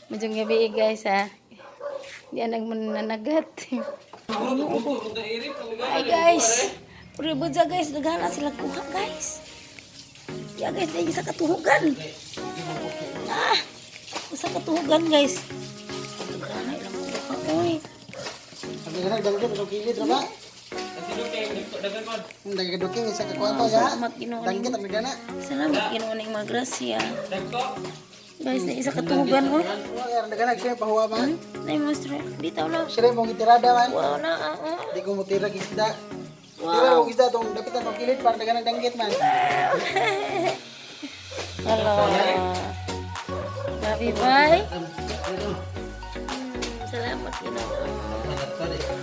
Medyo gabi guys ha. Diyan ang mananagat. Ay guys. Puribod sa guys. Naghala sila kuha guys. Ya guys. Dahil sa katuhugan. Sa katuhugan guys. Naghala ilang kuha. Uy. Ang gagawin sa kilid na ba? Ang dagaduking isa ka kuha ya. Salamat Ginoo. Danggit ang gana. Salamat Ginoo ning mga grasya. Guys, na isa katuhugan oh. Ang dagana siya pahuwa man. Nay monster. Bitaw na. Sire mong itirada man. Wala Di ko mo tira isda. Tira mong isda tong dapitan ng kilid para dagana danggit man. Hello. Happy bye. Salamat Ginoo.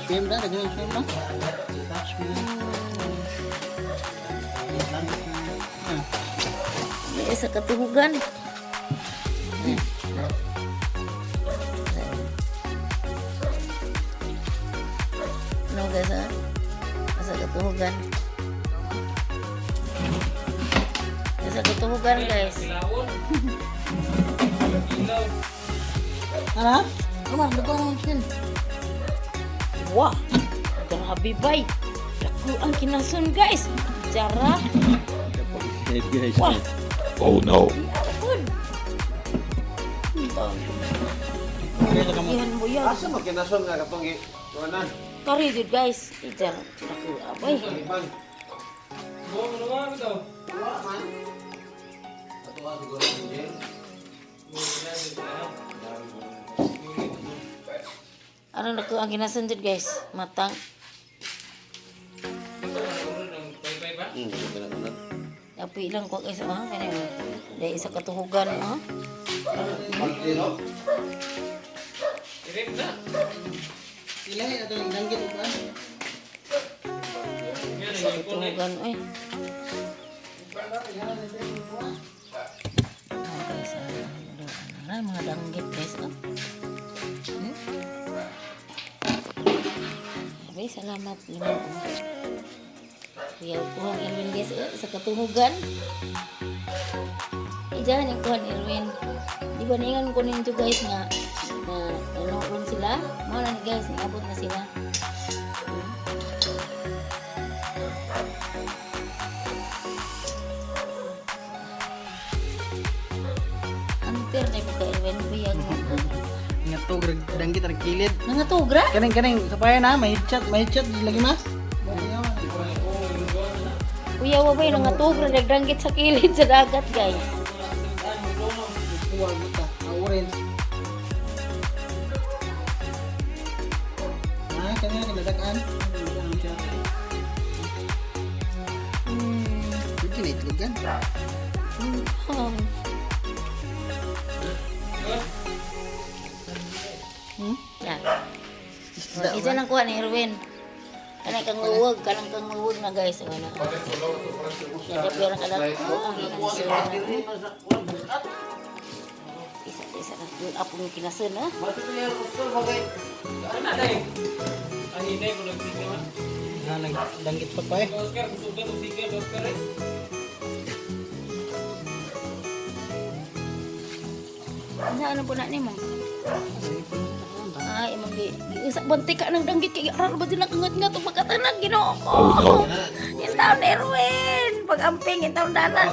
Swim na, dagana swim no. Isa katuhugan. Ano guys ha? Isa katuhugan. Isa katuhugan guys. Ano? Kumar, dagana mong swim. Wah, grabe bay. Dako ang kinasun guys. Jara. Wah. Oh no. Ampun. Ihan mo yan. Asa magkinason nga katong kuanan? Kari jud guys. Ijar. Dako abay. Ano dako ang kinasun jud guys. Matang. Tapi lang ko guys ah. Kani mo. Dai isa katuhugan ah. Ilay ato ng danggit ba? Isa katuhugan eh. Guys, mga danggit guys ah. Abay, salamat Ginoo. Kuya kuhan Elwin guys sa katuhugan. Ijahan yung kuhan Elwin. Di ba ningan ko ninyo guys nga na nanoron sila? Mga na guys, niabot na sila. Anter na yung kay Elwin buyag mo. Nga to danggit ang kilid. Nangatugra? Kaning sapaya na may chat lagi mas. Kuya wabay nangatugra nagdanggit sa kilid sa dagat guys. Kuha kita, orange. Kanya kinadakan. Hindi na itlog yan. Ya. Isa lang kuha ni Erwin. Kanang kang uwag na guys. Ano? Yan, pero kadang isa na doon apong kinasun ha. Danggit pa pa eh. Ano po na ni mo? Ay, imong giusa bantik ka ng danggit kay aral ba sila kangat-ngat og magkatanan Ginoo ko. Yung taon ni Erwin, pag-amping yung taon danan.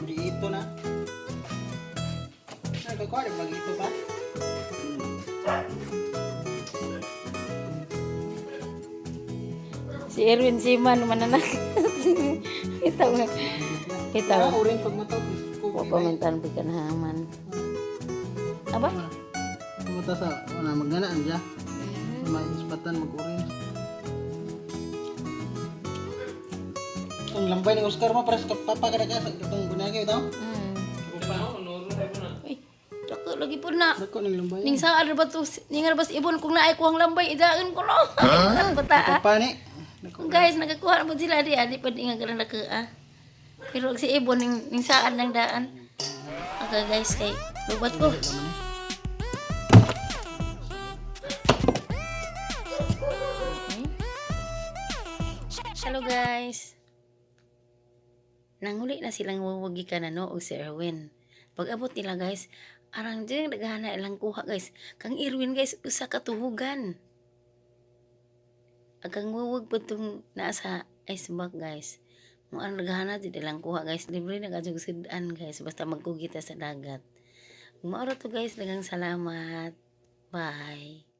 Dito na. Nagkakuha rin mag ito pa. Si Erwin Siman mananak. Kita mo. Kita mo. Orange pag mataw. Pamintan bikan haman. Apa? Kumata sa wala magganaan siya. May ispatan mag-orange. Ang lambay ni Oscar mo para sa papa kada ka sa itong gunagay ito. Uy, dako lagi po na. Dako ng lambay. Ning saan ba to? Ning bas ibon kung naay kuhang lambay idaan ko no. Bata. Papa ni. Guys, nagakuha na po sila di adi pa di nga ganun na ka. Pero si ibon ning saan ng daan. Okay guys, kay lubat ko. Hello guys. Nanghuli na silang wawagi ka na no o si Erwin. Pag abot nila guys, Arang dyan naghana ilang kuha guys. Kang Irwin guys usa ka tuhugan. Agang wawag pa itong nasa icebag guys. Kung ang naghana dyan ilang kuha guys. Libre na kajong sidan guys. Basta magkugita sa dagat. Kung mauro to guys, dagang salamat. Bye.